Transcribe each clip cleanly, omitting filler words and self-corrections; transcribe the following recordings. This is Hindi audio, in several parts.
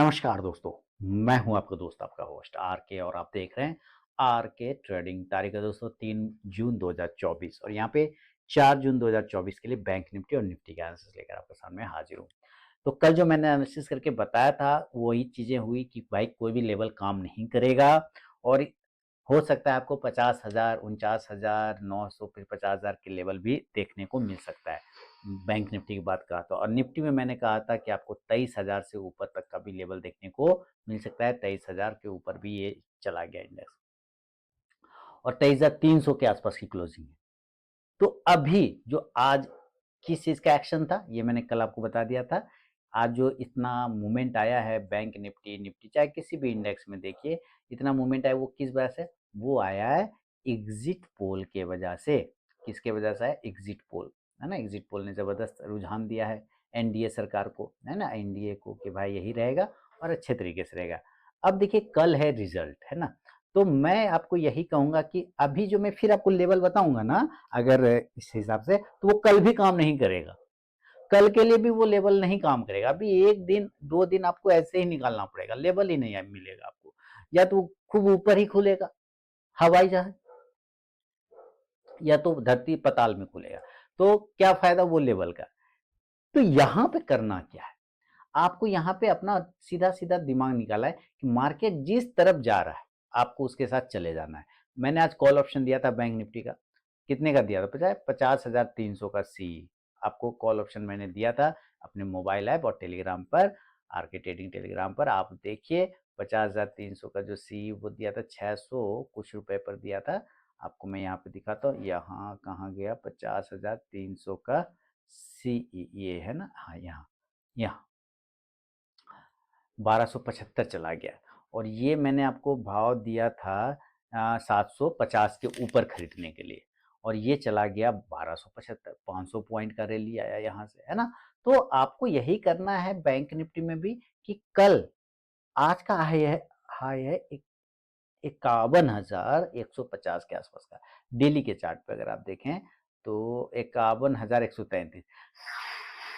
नमस्कार दोस्तों, मैं हूं आपका दोस्त आपका होस्ट आर के और आप देख रहे हैं आर के ट्रेडिंग। तारीख है दोस्तों 3 जून 2024 और यहाँ पे 4 जून 2024 के लिए बैंक निफ्टी और निफ्टी के एनालिसिस लेकर आपके सामने हाजिर हूँ। तो कल जो मैंने एनालिसिस करके बताया था वही चीज़ें हुई कि भाई कोई भी लेवल काम नहीं करेगा और हो सकता है आपको 50,000, 49,000, 900 फिर 50,000 के लेवल भी देखने को मिल सकता है। बैंक निफ्टी की बात कहा तो और निफ्टी में मैंने कहा था कि आपको 23,000 से ऊपर तक का भी लेवल देखने को मिल सकता है। 23,000 के ऊपर भी ये चला गया इंडेक्स और 23,300 के आसपास की क्लोजिंग है। तो अभी जो आज किस चीज़ का एक्शन था ये मैंने कल आपको बता दिया था। आज जो इतना मूवमेंट आया है बैंक निफ्टी चाहे किसी भी इंडेक्स में देखिए इतना मूवमेंट आया वो किस वजह से? वो आया है एग्जिट पोल के वजह से। किसके वजह से है? एग्जिट पोल, है ना। एग्जिट पोल ने ज़बरदस्त रुझान दिया है एनडीए सरकार को, है ना, एनडीए को कि भाई यही रहेगा और अच्छे तरीके से रहेगा। अब देखिए कल है रिजल्ट, है ना। तो मैं आपको यही कहूँगा कि अभी जो मैं फिर आपको लेवल बताऊँगा ना, अगर इस हिसाब से तो वो कल भी काम नहीं करेगा। कल के लिए भी वो लेवल नहीं काम करेगा। अभी 1 दिन 2 दिन आपको ऐसे ही निकालना पड़ेगा, लेवल ही नहीं मिलेगा आपको। या तो खूब ऊपर ही खुलेगा हवाई जहाज या तो धरती पाताल में खुलेगा। तो क्या फ़ायदा वो लेवल का? तो यहाँ पे करना क्या है? आपको यहाँ पे अपना सीधा-सीधा दिमाग निकाला है कि मार्केट जिस तरफ जा रहा है, आपको उसके साथ चले जाना है। मैंने आज कॉल ऑप्शन दिया था बैंक निफ्टी का, कितने का दिया था पता है? 50,300 का सी। आपको कॉल ऑप्शन मैंने दिया था अपने मोबाइल ऐप और टेलीग्राम पर, आरके ट्रेडिंग टेलीग्राम पर आप देखिए 50,300 का जो सी वो दिया था 600 कुछ रुपए पर दिया था। आपको मैं यहाँ पे दिखाता हूँ, यहाँ कहाँ गया 50,300 का सी ये है ना? हाँ, यहाँ, यहाँ 1275 चला गया और ये मैंने आपको भाव दिया था 750 के ऊपर खरीदने के लिए और ये चला गया 1275। 500 पॉइंट का रैली आया यहाँ से, है ना। तो आपको यही करना है बैंक निफ्टी में भी कि कल आज का हाई है 51,150 के आसपास का। डेली के चार्ट पे अगर आप देखें तो 51,133।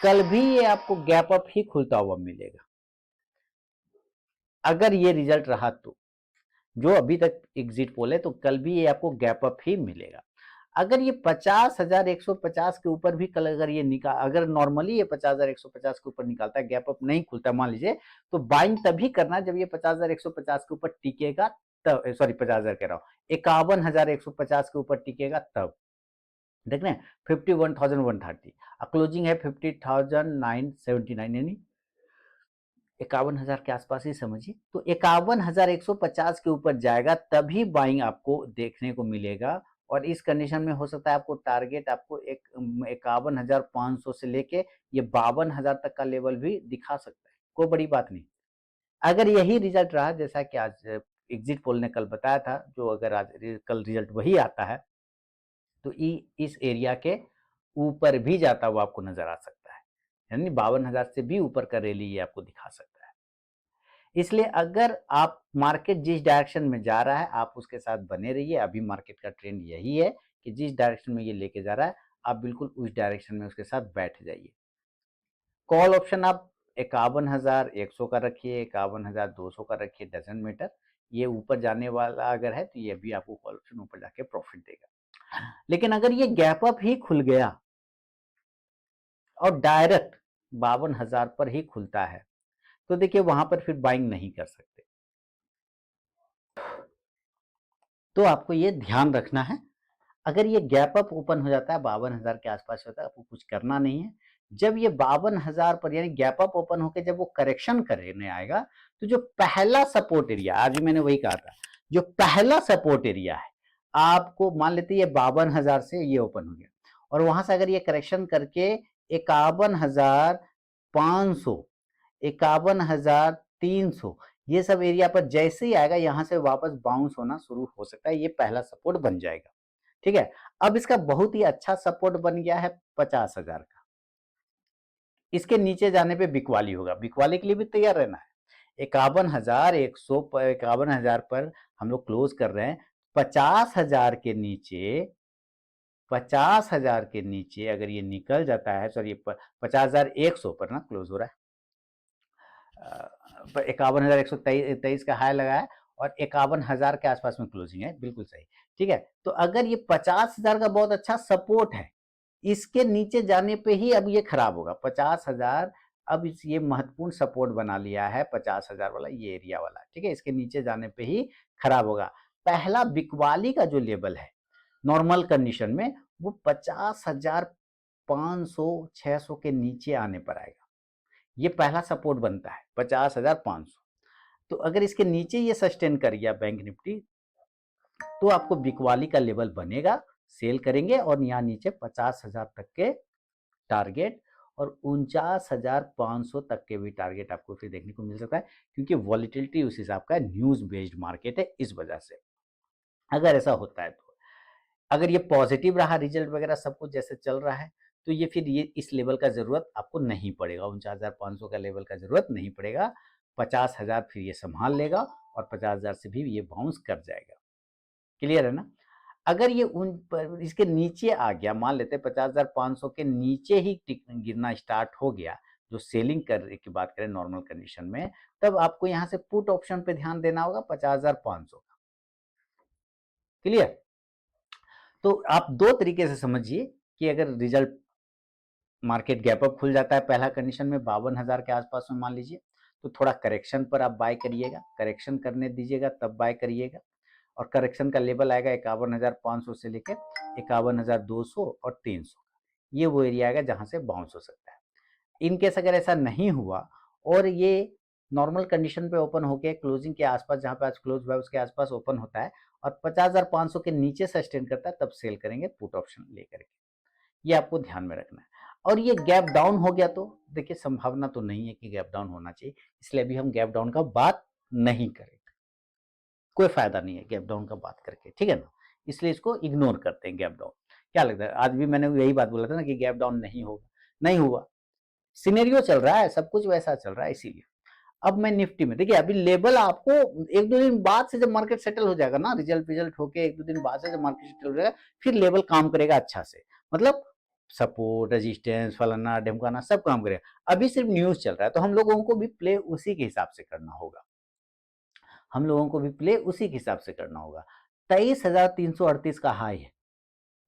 कल भी ये आपको गैप अप ही खुलता हुआ मिलेगा अगर ये रिजल्ट रहा तो। जो अभी तक एग्जिट पोल है तो कल भी ये आपको गैप अप ही मिलेगा। अगर ये 50,150 के ऊपर भी कल अगर ये अगर नॉर्मली ये 50,150 के ऊपर निकालता है, गैप अप नहीं खुलता मान लीजिए, तो बाइंग तभी करना जब ये 50,150 के ऊपर टिकेगा तब। सॉरी 50,000 कह रहा हूँ, 51,150 के ऊपर टिकेगा तब। देख रहे हैं 51,130 क्लोजिंग है 50,979 यानी 51,000 के आसपास ही समझिए। तो 51,150 के ऊपर जाएगा तभी बाइंग आपको देखने को मिलेगा और इस कंडीशन में हो सकता है आपको टारगेट आपको 51,500 से लेके ये 52,000 तक का लेवल भी दिखा सकता है, कोई बड़ी बात नहीं। अगर यही रिजल्ट रहा जैसा कि आज एग्जिट पोल ने कल बताया था, जो अगर आज कल रिजल्ट वही आता है तो इस एरिया के ऊपर भी जाता हुआ आपको नजर आ सकता है, यानी 52,000 से भी ऊपर का रैली ये आपको दिखा सकता है। इसलिए अगर आप मार्केट जिस डायरेक्शन में जा रहा है आप उसके साथ बने रहिए। अभी मार्केट का ट्रेंड यही है कि जिस डायरेक्शन में ये लेके जा रहा है आप बिल्कुल उस डायरेक्शन में उसके साथ बैठ जाइए। कॉल ऑप्शन आप 51,100 का रखिए, 51,200 का रखिए, डजंट मैटर। ये ऊपर जाने वाला अगर है तो ये भी आपको कॉल ऑप्शन ऊपर जाके प्रॉफिट देगा। लेकिन अगर ये गैप अप ही खुल गया और डायरेक्ट 52,000 पर ही खुलता है तो देखिए वहां पर फिर बाइंग नहीं कर सकते। तो आपको ये ध्यान रखना है। अगर ये गैप अप ओपन हो जाता है 52,000 के आसपास होता है, आपको कुछ करना नहीं है। जब ये 52,000 पर यानी गैप अप ओपन होकर जब वो करेक्शन करने आएगा तो जो पहला सपोर्ट एरिया, आज भी मैंने वही कहा था, जो पहला सपोर्ट एरिया है आपको मान लेते हैं ये 52,000 से ये ओपन हो गया और वहां से अगर ये करेक्शन करके 51,500, 51,300 ये सब एरिया पर जैसे ही आएगा यहां से वापस बाउंस होना शुरू हो सकता है। ये पहला सपोर्ट बन जाएगा, ठीक है। अब इसका बहुत ही अच्छा सपोर्ट बन गया है 50,000 का। इसके नीचे जाने पे बिकवाली होगा, बिकवाली के लिए भी तैयार रहना है। 51,100 पर, 51,000 पर हम लोग क्लोज कर रहे हैं। 50,000 के नीचे, 50,000 के नीचे अगर ये निकल जाता है, सॉरी 50,100 पर ना क्लोज हो रहा है, 51,123 का हाई लगा है और 51,000 के आसपास में क्लोजिंग है, बिल्कुल सही। ठीक है, तो अगर ये 50,000 का बहुत अच्छा सपोर्ट है, इसके नीचे जाने पे ही अब ये खराब होगा। 50,000 अब ये महत्वपूर्ण सपोर्ट बना लिया है, 50,000 वाला, ये एरिया वाला। ठीक है, इसके नीचे जाने पे ही खराब होगा। पहला बिकवाली का जो लेवल है नॉर्मल कंडीशन में, वो 50,500-600 के नीचे आने पर आएगा। ये पहला सपोर्ट बनता है 50,500। तो अगर इसके नीचे ये सस्टेन कर गया बैंक निफ्टी, तो आपको बिकवाली का लेवल बनेगा, सेल करेंगे और यहाँ नीचे 50,000 तक के टारगेट और 49,500 तक के भी टारगेट आपको फिर देखने को मिल सकता है, क्योंकि वॉलिटिलिटी उस हिसाब का न्यूज बेस्ड मार्केट है, इस वजह से अगर ऐसा होता है तो। अगर ये पॉजिटिव रहा रिजल्ट वगैरह सब कुछ जैसे चल रहा है, तो ये फिर ये इस लेवल का जरूरत आपको नहीं पड़ेगा, 49,500 का लेवल का जरूरत नहीं पड़ेगा। 50,000 फिर ये संभाल लेगा और 50,000 से भी ये बाउंस कर जाएगा। क्लियर है ना? अगर ये उन पर इसके नीचे आ गया, मान लेते हैं 50,500 के नीचे ही गिरना स्टार्ट हो गया, जो सेलिंग करने की बात करें नॉर्मल कंडीशन में, तब आपको यहाँ से पुट ऑप्शन पे ध्यान देना होगा 50,500 का। क्लियर? तो आप दो तरीके से समझिए कि अगर रिजल्ट मार्केट गैप अप खुल जाता है पहला कंडीशन में 52,000 के आसपास में मान लीजिए, तो थोड़ा करेक्शन पर आप बाय करिएगा, करेक्शन करने दीजिएगा तब बाय करिएगा। और करेक्शन का लेवल आएगा 51,500 से लेकर 51,200 और 300, ये वो एरिया आएगा जहां से बाउंस हो सकता है। इनकेस अगर ऐसा नहीं हुआ और ये नॉर्मल कंडीशन पे ओपन होके क्लोजिंग के आसपास, जहां पे आज क्लोज हुआ है उसके आसपास ओपन होता है और 50,500 के नीचे सस्टेन करता है, तब सेल करेंगे पुट ऑप्शन लेकर के। ये आपको ध्यान में रखना है। और ये गैप डाउन हो गया तो देखिए संभावना तो नहीं है कि गैप डाउन होना चाहिए, इसलिए अभी हम गैप डाउन का बात नहीं करेंगे, कोई फायदा नहीं है गैप डाउन का बात करके, ठीक है ना? इसलिए इसको इग्नोर करते हैं गैप डाउन। क्या लगता है, आज भी मैंने यही बात बोला था ना कि गैप डाउन नहीं होगा, नहीं हुआ, सिनेरियो चल रहा है, सब कुछ वैसा चल रहा है, इसीलिए। अब मैं निफ्टी में देखिए, अभी लेवल आपको एक दो दिन बाद से जब मार्केट सेटल हो जाएगा ना, रिजल्ट होके एक दो दिन बाद से जब मार्केट सेटल हो जाएगा, फिर लेवल काम करेगा अच्छा से, मतलब सपोर्ट रेजिस्टेंस फलाना ढिमकाना सब काम करेगा। अभी सिर्फ न्यूज चल रहा है, तो हम लोगों को भी प्ले उसी के हिसाब से करना होगा, हम लोगों को भी प्ले उसी के हिसाब से करना होगा। 23,338 का हाई है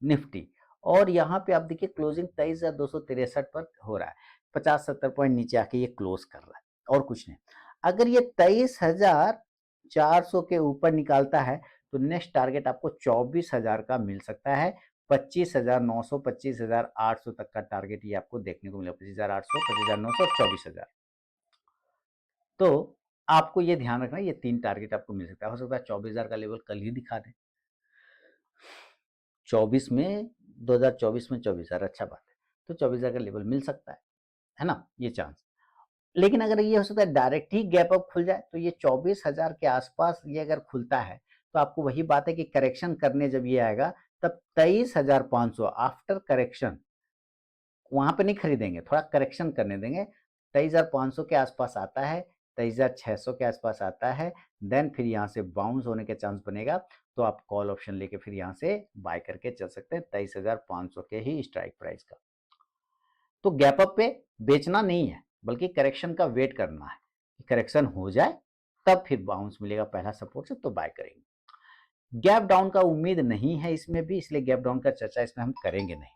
निफ्टी, और यहाँ पे आप देखिए क्लोजिंग 23,263 पर हो रहा है, 50-70 पॉइंट नीचे आके ये क्लोज कर रहा है, और कुछ नहीं। अगर ये 23,400 के ऊपर निकालता है तो नेक्स्ट टारगेट आपको 24,000 का मिल सकता है। 25,900 25,800 तक का टारगेट ये आपको देखने को मिलेगा, 25,800 25,900 और 24,000। तो आपको ये ध्यान रखना है, ये तीन टारगेट आपको मिल सकता है। हो सकता है 24,000 का लेवल कल ही दिखा दे, 24 में 2024 में 24,000, अच्छा बात है, तो 24,000 का लेवल मिल सकता है ना, ये चांस। लेकिन अगर ये हो सकता है डायरेक्ट ही गैप अप खुल जाए, तो ये 24,000 के आसपास ये अगर खुलता है, तो आपको वही बात है कि करेक्शन करने जब ये आएगा, तब 23,500 आफ्टर करेक्शन वहां पे नहीं खरीदेंगे, थोड़ा करेक्शन करने देंगे। 23,500 के आसपास आता है, 23,600 के आसपास आता है, देन फिर यहाँ से बाउंस होने के चांस बनेगा, तो आप कॉल ऑप्शन लेके फिर यहाँ से बाय करके चल सकते हैं 23,500 के ही स्ट्राइक प्राइस का। तो गैप अप पे बेचना नहीं है, बल्कि करेक्शन का वेट करना है, करेक्शन हो जाए तब फिर बाउंस मिलेगा पहला सपोर्ट से, तो बाय करेंगे। गैप डाउन का उम्मीद नहीं है इसमें भी, इसलिए गैप डाउन का चर्चा इसमें हम करेंगे नहीं।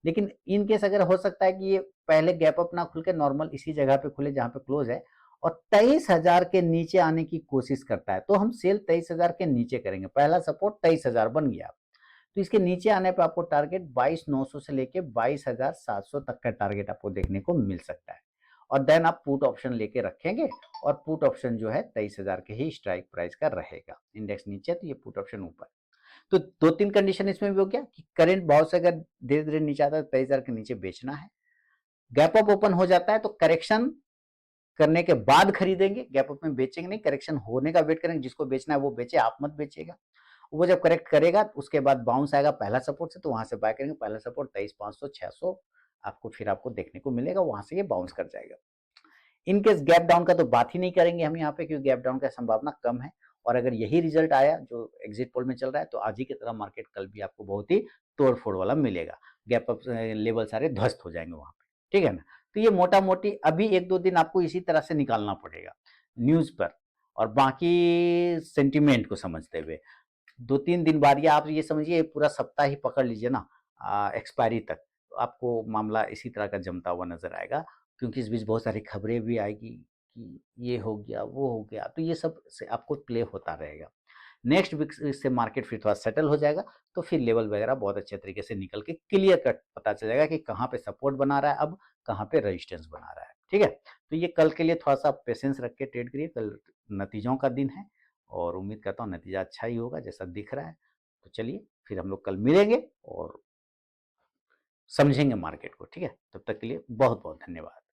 लेकिन इन केस अगर हो सकता है कि ये पहले गैप अप ना खुल के नॉर्मल इसी जगह पे खुले जहां पे क्लोज है, और 23,000 के नीचे आने की कोशिश करता है, तो हम सेल 23,000 के नीचे करेंगे। पहला सपोर्ट 23,000 बन गया, तो इसके नीचे आने पर आपको टारगेट 22,900 से लेके 22,700 तक का टारगेट आपको देखने को मिल सकता है। और देन आप पुट ऑप्शन लेके रखेंगे, और पुट ऑप्शन जो है 23,000 के ही स्ट्राइक प्राइस का रहेगा। इंडेक्स नीचे तो ये पुट ऑप्शन ऊपर। तो दो तीन कंडीशन इसमें भी हो गया कि करंट भाव से अगर धीरे धीरे नीचे आता है, 23,000 के नीचे बेचना है। गैप अप ओपन हो जाता है तो करेक्शन करने के बाद खरीदेंगे, गैप अप में बेचेंगे नहीं, करेक्शन होने का वेट करेंगे, जिसको बेचना है वो बेचे, आप मत बेचेगा। वो जब करेक्ट करेगा उसके बाद बाउंस आएगा पहला सपोर्ट से, तो वहां से बाय करेंगे। पहला सपोर्ट 23,500 600 आपको फिर आपको देखने को मिलेगा, वहां से ये बाउंस कर जाएगा। इनकेस गैप डाउन का तो बात ही नहीं करेंगे हम यहाँ पे, क्योंकि गैप डाउन का संभावना कम है। और अगर यही रिजल्ट आया जो एग्जिट पोल में चल रहा है, तो आज ही की तरह मार्केट कल भी आपको बहुत ही तोड़ फोड़ वाला मिलेगा, गैप अप लेवल सारे ध्वस्त हो जाएंगे वहां पे, ठीक है ना। तो ये मोटा-मोटी अभी 1-2 दिन आपको इसी तरह से निकालना पड़ेगा न्यूज़ पर और बाकी सेंटिमेंट को समझते हुए। 2-3 दिन बाद या आप ये समझिए पूरा सप्ताह ही पकड़ लीजिए ना एक्सपायरी तक, तो आपको मामला इसी तरह का जमता हुआ नज़र आएगा क्योंकि इस बीच बहुत सारी खबरें भी आएगी कि ये हो गया, वो हो गया, तो ये सब से आपको प्ले होता रहेगा। नेक्स्ट वीक से मार्केट फिर थोड़ा सेटल हो जाएगा, तो फिर लेवल वगैरह बहुत अच्छे तरीके से निकल के क्लियर कट पता चल जाएगा कि कहाँ पे सपोर्ट बना रहा है अब, कहाँ पे रेजिस्टेंस बना रहा है, ठीक है? तो ये कल के लिए थोड़ा-सा पेशेंस रख के ट्रेड करिए, कल नतीजों का दिन है और उम्मीद करता हूँ नतीजा अच्छा ही होगा जैसा दिख रहा है। तो चलिए, फिर हम लोग कल मिलेंगे और समझेंगे मार्केट को, ठीक है? तब तक के लिए बहुत-बहुत धन्यवाद।